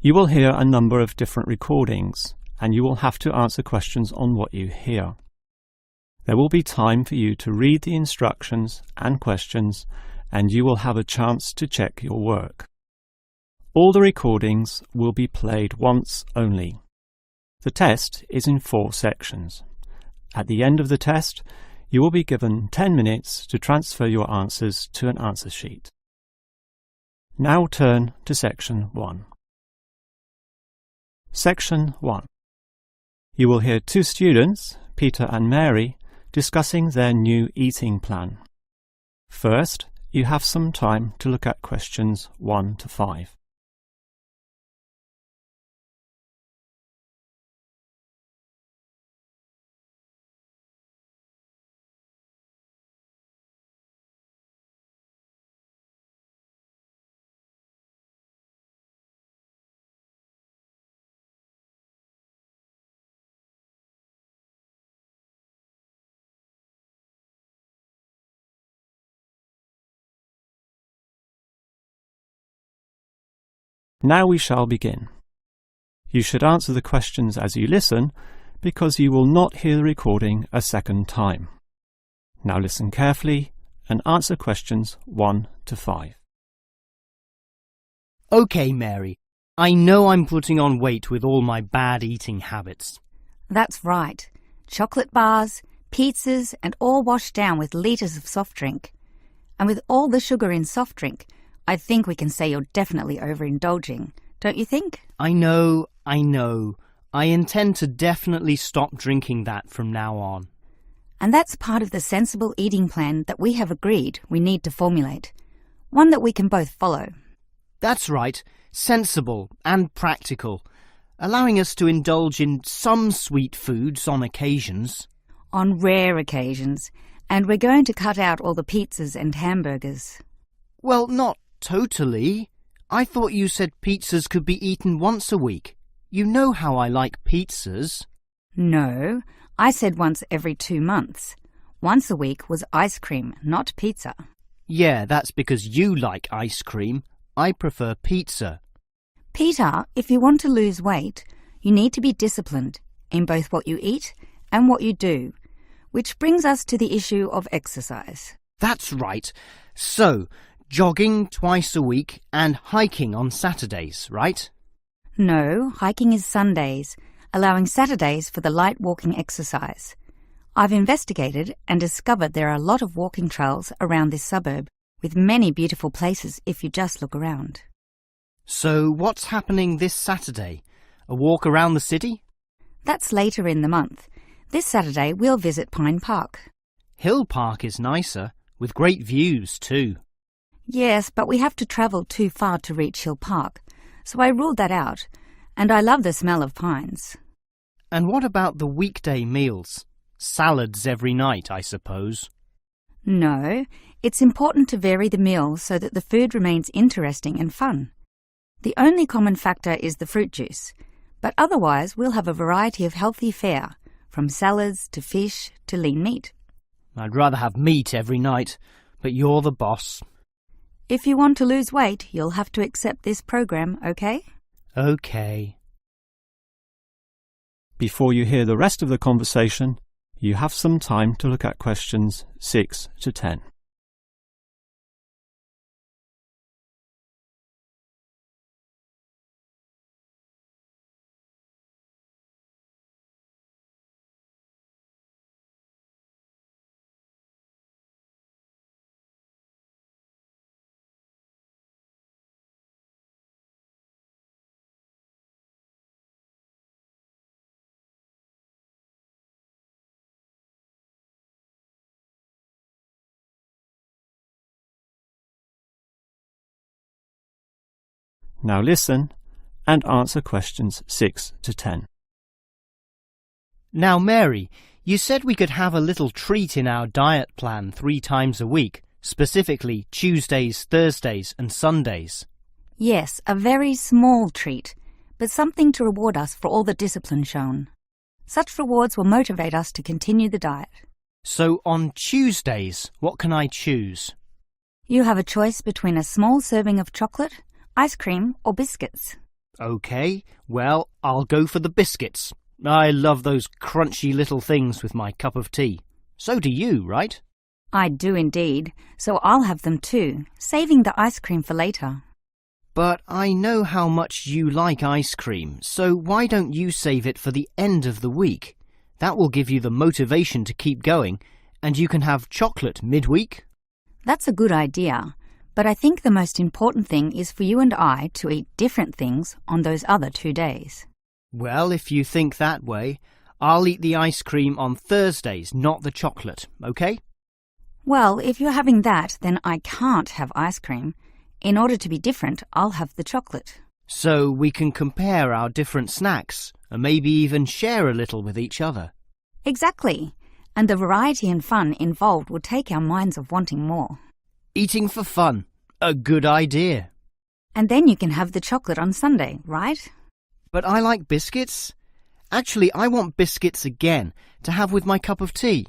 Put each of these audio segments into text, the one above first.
You will hear a number of different recordings, and you will have to answer questions on what you hear. There will be time for you to read the instructions and questions, and you will have a chance to check your work. All the recordings will be played once only. The test is in 4 sections. At the end of the test, you will be given 10 minutes to transfer your answers to an answer sheet. Now turn to Section 1. Section 1. You will hear 2 students, Peter and Mary, discussing their new eating plan. First, you have some time to look at questions 1 to 5. Now we shall begin. You should answer the questions as you listen, because you will not hear the recording a second time. Now listen carefully and answer questions 1 to 5. OK, Mary. I know I'm putting on weight with all my bad eating habits. That's right. Chocolate bars, pizzas, and all washed down with litres of soft drink. And with all the sugar in soft drink, I think we can say you're definitely overindulging, don't you think? I know. I intend to definitely stop drinking that from now on. And that's part of the sensible eating plan that we have agreed we need to formulate. One that we can both follow. That's right. Sensible and practical. Allowing us to indulge in some sweet foods on occasions. On rare occasions. And we're going to cut out all the pizzas and hamburgers. Well, not totally. I thought you said pizzas could be eaten once a week. You know how I like pizzas. No, I said once every 2 months. Once a week was ice cream, not pizza. Yeah, that's because you like ice cream. I prefer pizza. Peter, if you want to lose weight, you need to be disciplined in both what you eat and what you do, which brings us to the issue of exercise. That's right. So, jogging twice a week and hiking on Saturdays, right? No, hiking is Sundays, allowing Saturdays for the light walking exercise. I've investigated and discovered there are a lot of walking trails around this suburb, with many beautiful places if you just look around. So what's happening this Saturday? A walk around the city? That's later in the month. This Saturday we'll visit Pine Park. Hill Park is nicer, with great views too. Yes, but we have to travel too far to reach Hill Park, so I ruled that out, and I love the smell of pines. And what about the weekday meals? Salads every night, I suppose. No, it's important to vary the meals so that the food remains interesting and fun. The only common factor is the fruit juice, but otherwise we'll have a variety of healthy fare, from salads to fish to lean meat. I'd rather have meat every night, but you're the boss. If you want to lose weight, you'll have to accept this program, okay? Okay. Before you hear the rest of the conversation, you have some time to look at questions 6 to 10. Now listen and answer questions 6 to 10. Now, Mary, you said we could have a little treat in our diet plan 3 times a week, specifically Tuesdays, Thursdays and Sundays. Yes, a very small treat, but something to reward us for all the discipline shown. Such rewards will motivate us to continue the diet. So on Tuesdays, what can I choose? You have a choice between a small serving of chocolate, ice cream or biscuits. OK, well, I'll go for the biscuits. I love those crunchy little things with my cup of tea. So do you, right? I do indeed, so I'll have them too, saving the ice cream for later. But I know how much you like ice cream, so why don't you save it for the end of the week? That will give you the motivation to keep going, and you can have chocolate midweek. That's a good idea, but I think the most important thing is for you and I to eat different things on those other 2 days. Well, if you think that way, I'll eat the ice cream on Thursdays, not the chocolate, OK? Well, if you're having that, then I can't have ice cream. In order to be different, I'll have the chocolate. So we can compare our different snacks, and maybe even share a little with each other. Exactly. And the variety and fun involved will take our minds of wanting more. Eating for fun. A good idea. And then you can have the chocolate on Sunday, right? But I like biscuits. Actually, I want biscuits again, to have with my cup of tea.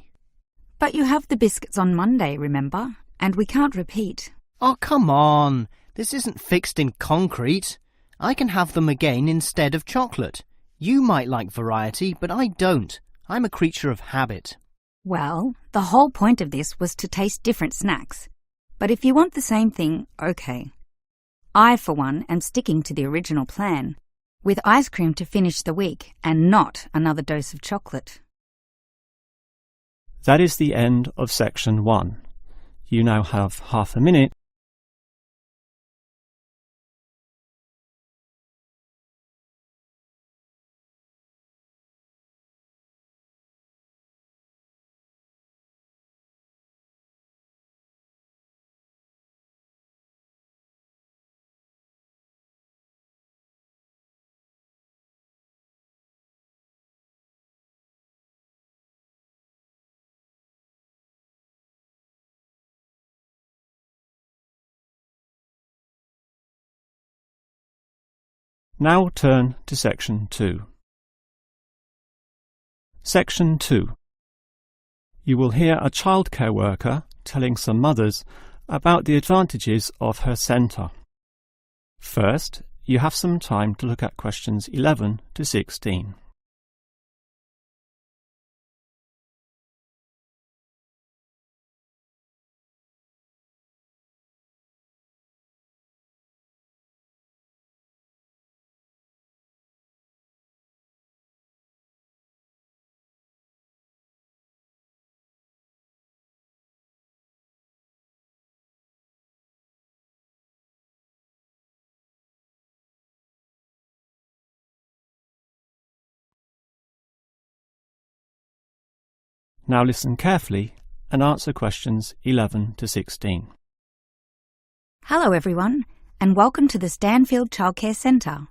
But you have the biscuits on Monday, remember? And we can't repeat. Oh, come on. This isn't fixed in concrete. I can have them again instead of chocolate. You might like variety, but I don't. I'm a creature of habit. Well, the whole point of this was to taste different snacks. But if you want the same thing, OK. I, for one, am sticking to the original plan, with ice cream to finish the week and not another dose of chocolate. That is the end of section 1. You now have half a minute Now turn to section 2. Section 2. You will hear a childcare worker telling some mothers about the advantages of her centre. First, you have some time to look at questions 11 to 16. Now listen carefully and answer questions 11 to 16. Hello everyone, and welcome to the Stanfield Childcare Centre.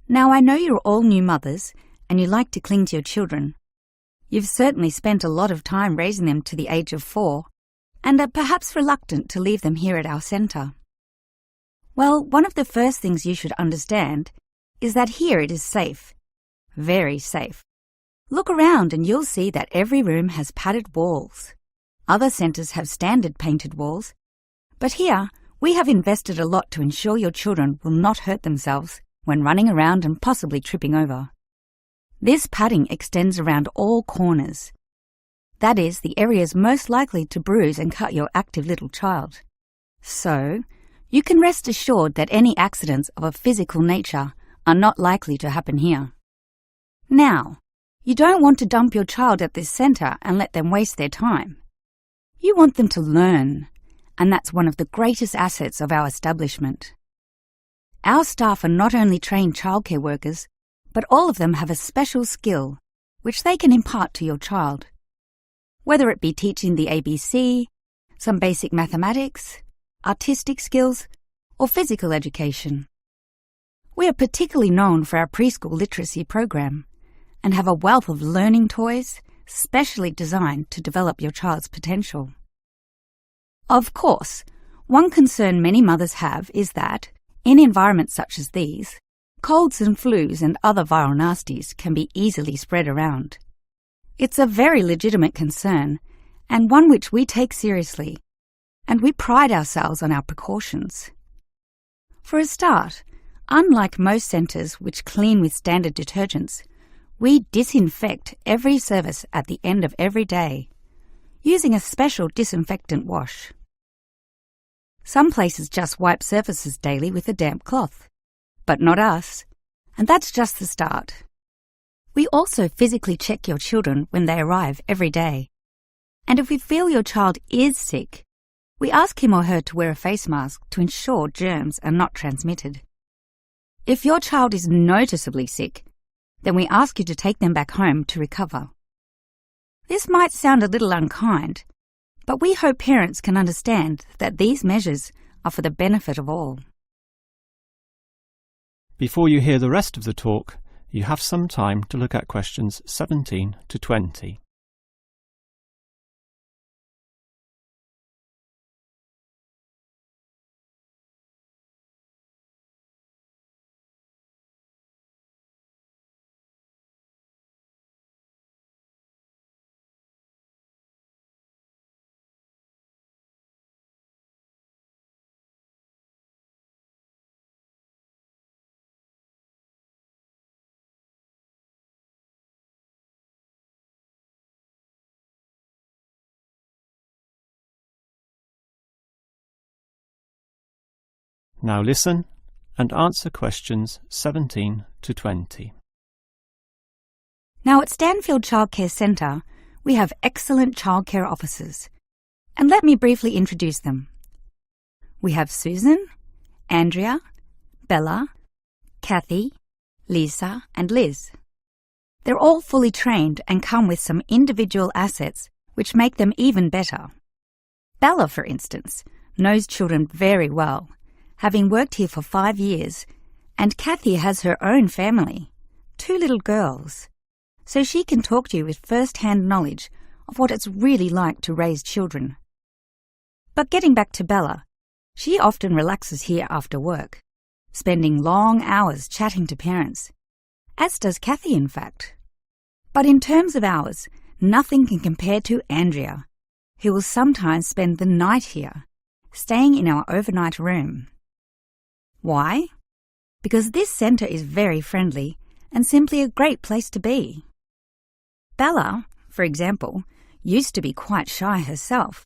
Now I know you're all new mothers and you like to cling to your children. You've certainly spent a lot of time raising them to the age of 4 and are perhaps reluctant to leave them here at our centre. Well, one of the first things you should understand is that here it is safe. Very safe. Look around and you'll see that every room has padded walls. Other centres have standard painted walls, but here we have invested a lot to ensure your children will not hurt themselves when running around and possibly tripping over. This padding extends around all corners. That is, the areas most likely to bruise and cut your active little child. So, you can rest assured that any accidents of a physical nature are not likely to happen here. Now, you don't want to dump your child at this centre and let them waste their time. You want them to learn, and that's one of the greatest assets of our establishment. Our staff are not only trained childcare workers, but all of them have a special skill which they can impart to your child. Whether it be teaching the ABC, some basic mathematics, artistic skills, or physical education. We are particularly known for our preschool literacy program and have a wealth of learning toys specially designed to develop your child's potential. Of course, one concern many mothers have is that, in environments such as these, colds and flus and other viral nasties can be easily spread around. It's a very legitimate concern, and one which we take seriously, and we pride ourselves on our precautions. For a start, unlike most centres which clean with standard detergents, we disinfect every service at the end of every day, using a special disinfectant wash. Some places just wipe surfaces daily with a damp cloth, but not us, and that's just the start. We also physically check your children when they arrive every day, and if we feel your child is sick, we ask him or her to wear a face mask to ensure germs are not transmitted. If your child is noticeably sick, then we ask you to take them back home to recover. This might sound a little unkind, but we hope parents can understand that these measures are for the benefit of all. Before you hear the rest of the talk, you have some time to look at questions 17 to 20. Now listen and answer questions 17 to 20. Now at Stanfield Childcare Centre, we have excellent childcare officers. And let me briefly introduce them. We have Susan, Andrea, Bella, Kathy, Lisa and Liz. They're all fully trained and come with some individual assets which make them even better. Bella, for instance, knows children very well, having worked here for 5 years, and Kathy has her own family, 2 little girls, so she can talk to you with first-hand knowledge of what it's really like to raise children. But getting back to Bella, she often relaxes here after work, spending long hours chatting to parents, as does Kathy in fact. But in terms of hours, nothing can compare to Andrea, who will sometimes spend the night here, staying in our overnight room. Why? Because this centre is very friendly and simply a great place to be. Bella, for example, used to be quite shy herself,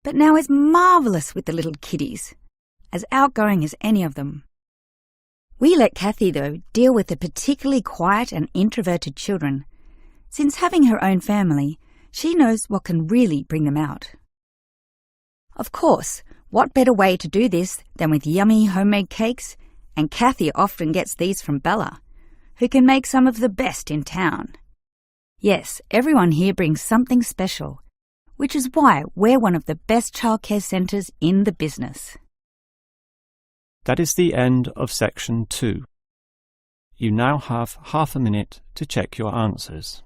but now is marvellous with the little kiddies, as outgoing as any of them. We let Kathy, though, deal with the particularly quiet and introverted children, since having her own family, she knows what can really bring them out. Of course, what better way to do this than with yummy homemade cakes, and Kathy often gets these from Bella, who can make some of the best in town. Yes, everyone here brings something special, which is why we're one of the best childcare centres in the business. That is the end of section 2. You now have half a minute to check your answers.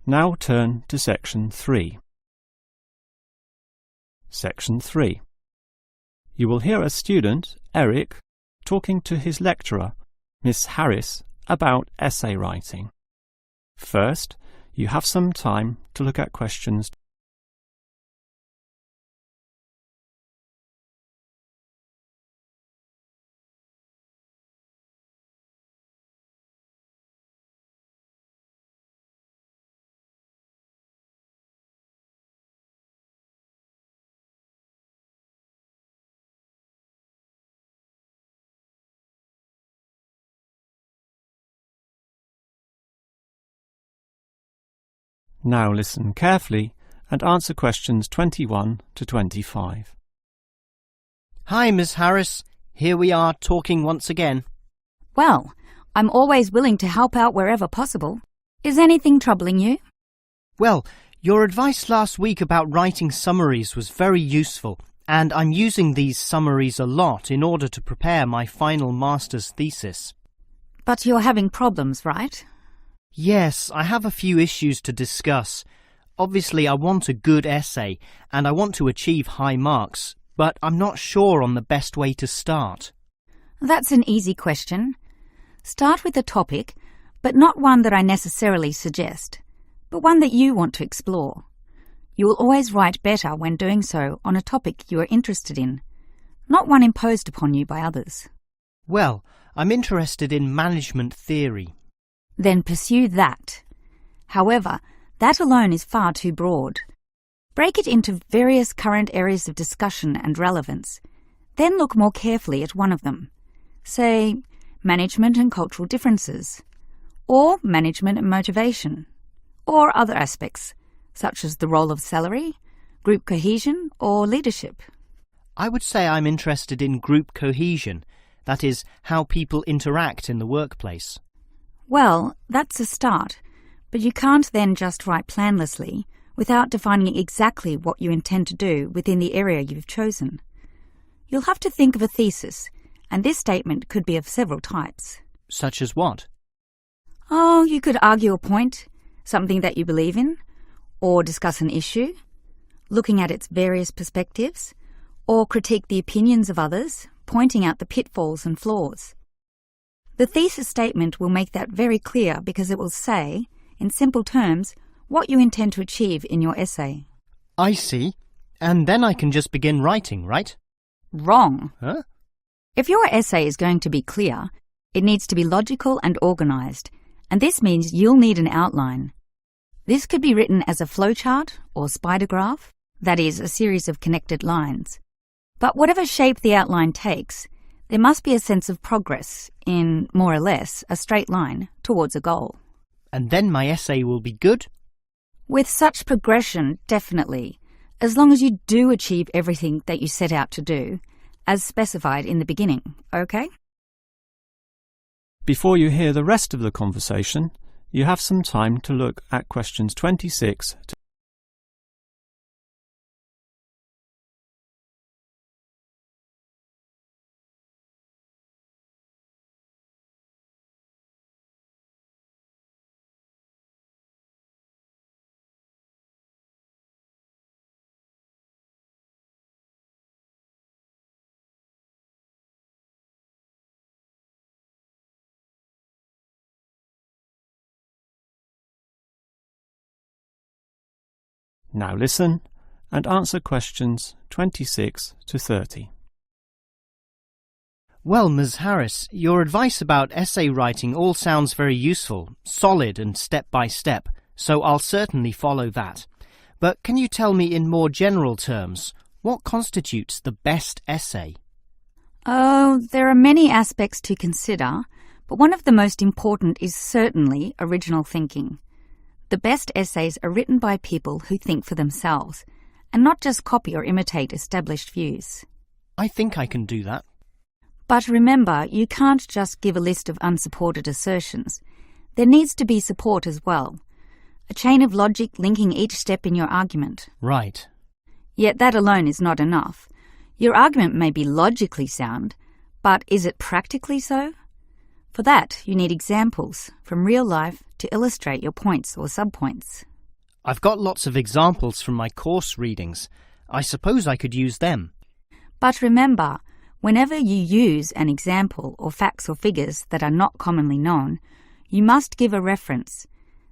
Now turn to section 3. Section 3. You will hear a student, Eric, talking to his lecturer, Miss Harris, about essay writing. First, you have some time to look at questions . Now listen carefully and answer questions 21 to 25. Hi, Miss Harris. Here we are talking once again. Well, I'm always willing to help out wherever possible. Is anything troubling you? Well, Your advice last week about writing summaries was very useful, and I'm using these summaries a lot in order to prepare my final master's thesis. But you're having problems, right? Yes, I have a few issues to discuss. Obviously, I want a good essay, and I want to achieve high marks, but I'm not sure on the best way to start. That's an easy question. Start with a topic, but not one that I necessarily suggest, but one that you want to explore. You will always write better when doing so on a topic you are interested in, not one imposed upon you by others. Well, I'm interested in management theory. Then pursue that. However, that alone is far too broad. Break it into various current areas of discussion and relevance. Then look more carefully at one of them. Say, management and cultural differences, or management and motivation, or other aspects, such as the role of salary, group cohesion, or leadership. I would say I'm interested in group cohesion, that is, how people interact in the workplace. Well, that's a start, but you can't then just write planlessly without defining exactly what you intend to do within the area you've chosen. You'll have to think of a thesis, and this statement could be of several types. Such as what? Oh, you could argue a point, something that you believe in, or discuss an issue, looking at its various perspectives, or critique the opinions of others, pointing out the pitfalls and flaws. The thesis statement will make that very clear because it will say, in simple terms, what you intend to achieve in your essay. I see. And then I can just begin writing, right? Wrong. Huh? If your essay is going to be clear, it needs to be logical and organised, and this means you'll need an outline. This could be written as a flowchart or spider graph, that is, a series of connected lines. But whatever shape the outline takes, there must be a sense of progress in, more or less, a straight line towards a goal. And then my essay will be good? With such progression, definitely, as long as you do achieve everything that you set out to do, as specified in the beginning, okay? Before you hear the rest of the conversation, you have some time to look at questions 26 to Now listen and answer questions 26 to 30. Well, Ms. Harris, your advice about essay writing all sounds very useful, solid and step-by-step, so I'll certainly follow that. But can you tell me in more general terms, what constitutes the best essay? Oh, there are many aspects to consider, but one of the most important is certainly original thinking. The best essays are written by people who think for themselves, and not just copy or imitate established views. I think I can do that. But remember, you can't just give a list of unsupported assertions. There needs to be support as well. A chain of logic linking each step in your argument. Right. Yet that alone is not enough. Your argument may be logically sound, but is it practically so? For that, you need examples from real life to illustrate your points or subpoints. I've got lots of examples from my course readings. I suppose I could use them. But remember, whenever you use an example or facts or figures that are not commonly known, you must give a reference.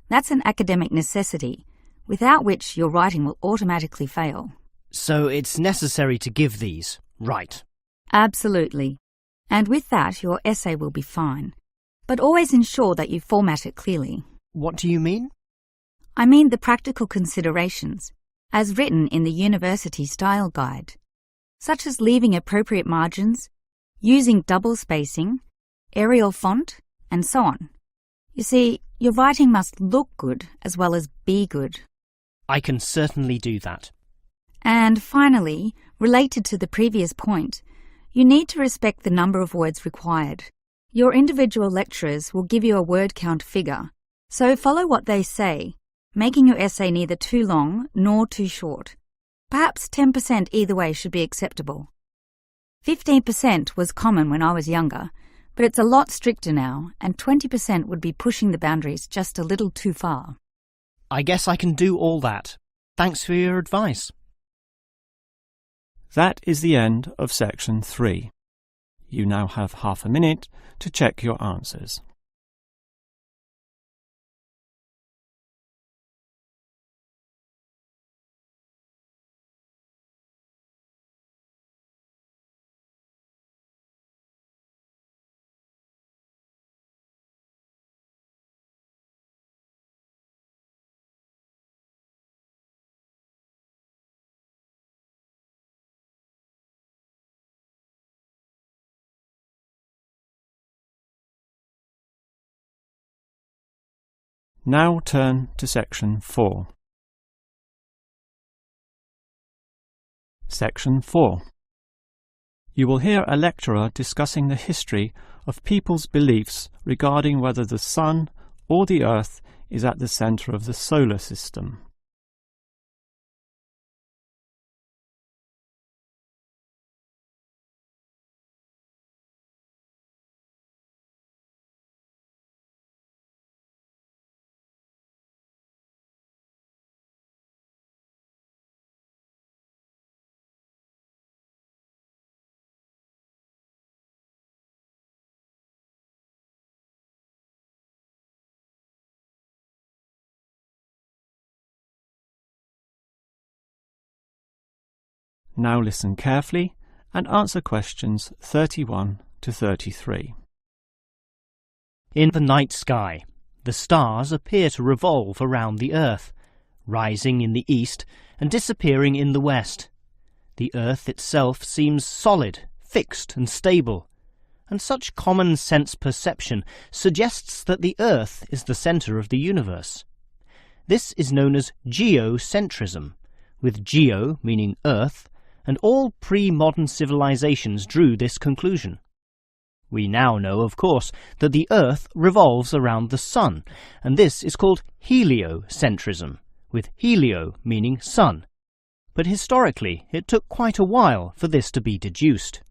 That's an academic necessity, without which your writing will automatically fail. So it's necessary to give these, right? Absolutely. And with that, your essay will be fine. But always ensure that you format it clearly. What do you mean? I mean the practical considerations, as written in the University Style Guide, such as leaving appropriate margins, using double spacing, Arial font, and so on. You see, your writing must look good as well as be good. I can certainly do that. And finally, related to the previous point, you need to respect the number of words required. Your individual lecturers will give you a word count figure, so follow what they say, making your essay neither too long nor too short. Perhaps 10% either way should be acceptable. 15% was common when I was younger, but it's a lot stricter now, and 20% would be pushing the boundaries just a little too far. I guess I can do all that. Thanks for your advice. That is the end of section 3. You now have half a minute to check your answers. Now turn to section 4. Section 4. You will hear a lecturer discussing the history of people's beliefs regarding whether the Sun or the Earth is at the centre of the solar system. Now listen carefully and answer questions 31 to 33. In the night sky, the stars appear to revolve around the Earth, rising in the east and disappearing in the west. The Earth itself seems solid, fixed and stable, and such common sense perception suggests that the Earth is the centre of the universe. This is known as geocentrism, with geo meaning Earth, and all pre-modern civilizations drew this conclusion. We now know, of course, that the Earth revolves around the Sun, and this is called heliocentrism, with helio meaning sun. But historically, it took quite a while for this to be deduced.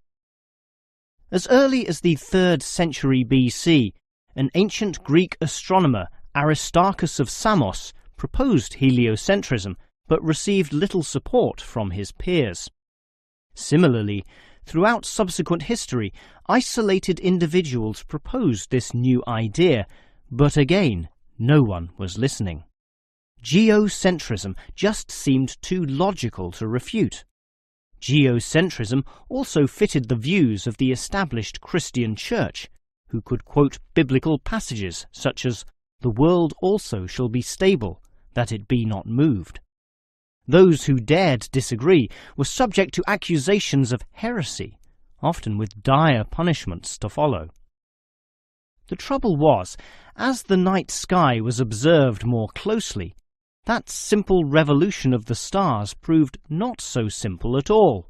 As early as the 3rd century BC, an ancient Greek astronomer, Aristarchus of Samos, proposed heliocentrism, but received little support from his peers. Similarly, throughout subsequent history, isolated individuals proposed this new idea, but again, no one was listening. Geocentrism just seemed too logical to refute. Geocentrism also fitted the views of the established Christian Church, who could quote biblical passages such as, "The world also shall be stable, that it be not moved." Those who dared disagree were subject to accusations of heresy, often with dire punishments to follow. The trouble was, as the night sky was observed more closely, that simple revolution of the stars proved not so simple at all.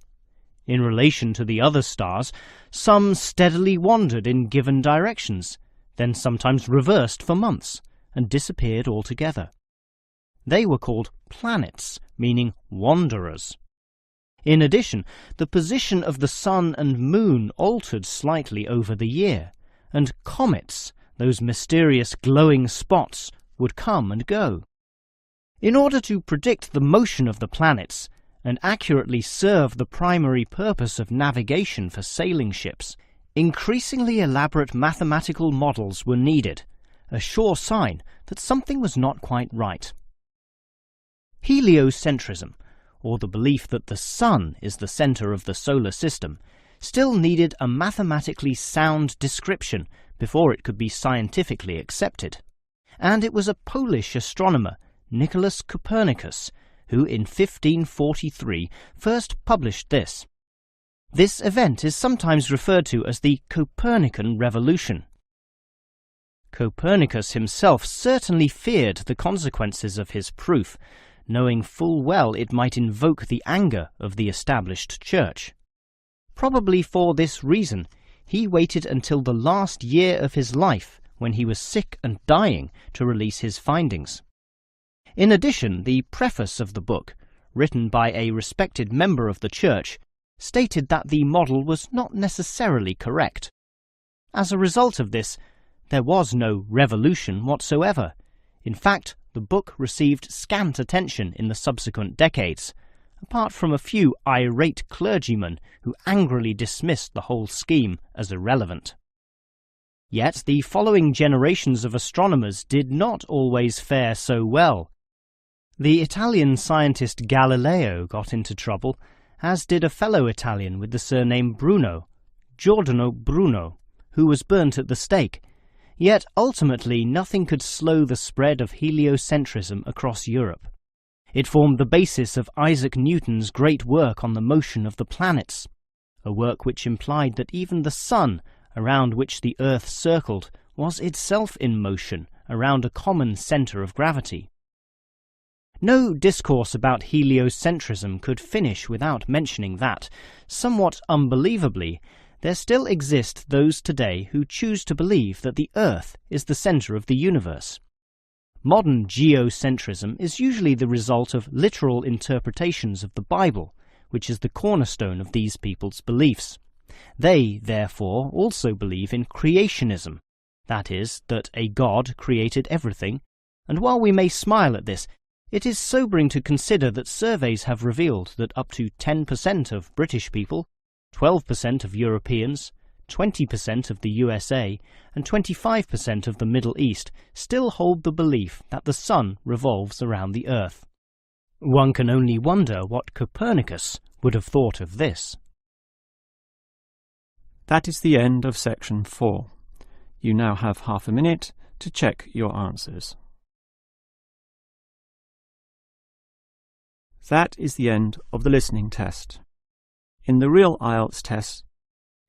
In relation to the other stars, some steadily wandered in given directions, then sometimes reversed for months, and disappeared altogether. They were called planets, meaning wanderers. In addition, the position of the Sun and Moon altered slightly over the year, and comets, those mysterious glowing spots, would come and go. In order to predict the motion of the planets and accurately serve the primary purpose of navigation for sailing ships, increasingly elaborate mathematical models were needed, a sure sign that something was not quite right. Heliocentrism, or the belief that the Sun is the centre of the solar system, still needed a mathematically sound description before it could be scientifically accepted. And it was a Polish astronomer, Nicholas Copernicus, who in 1543 first published this. This event is sometimes referred to as the Copernican Revolution. Copernicus himself certainly feared the consequences of his proof, knowing full well it might invoke the anger of the established church. Probably for this reason, he waited until the last year of his life, when he was sick and dying, to release his findings. In addition, the preface of the book, written by a respected member of the Church, stated that the model was not necessarily correct. As a result of this, there was no revolution whatsoever. In fact, the book received scant attention in the subsequent decades, apart from a few irate clergymen who angrily dismissed the whole scheme as irrelevant. Yet the following generations of astronomers did not always fare so well. The Italian scientist Galileo got into trouble, as did a fellow Italian with the surname Bruno, Giordano Bruno, who was burnt at the stake. Yet ultimately nothing could slow the spread of heliocentrism across Europe. It formed the basis of Isaac Newton's great work on the motion of the planets, a work which implied that even the sun, around which the Earth circled, was itself in motion around a common centre of gravity. No discourse about heliocentrism could finish without mentioning that, somewhat unbelievably, there still exist those today who choose to believe that the Earth is the centre of the universe. Modern geocentrism is usually the result of literal interpretations of the Bible, which is the cornerstone of these people's beliefs. They, therefore, also believe in creationism, that is, that a God created everything, and while we may smile at this, it is sobering to consider that surveys have revealed that up to 10% of British people, 12% of Europeans, 20% of the USA, and 25% of the Middle East still hold the belief that the sun revolves around the Earth. One can only wonder what Copernicus would have thought of this. That is the end of section 4. You now have half a minute to check your answers. That is the end of the listening test. In the real IELTS test,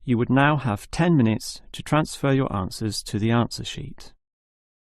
you would now have 10 minutes to transfer your answers to the answer sheet.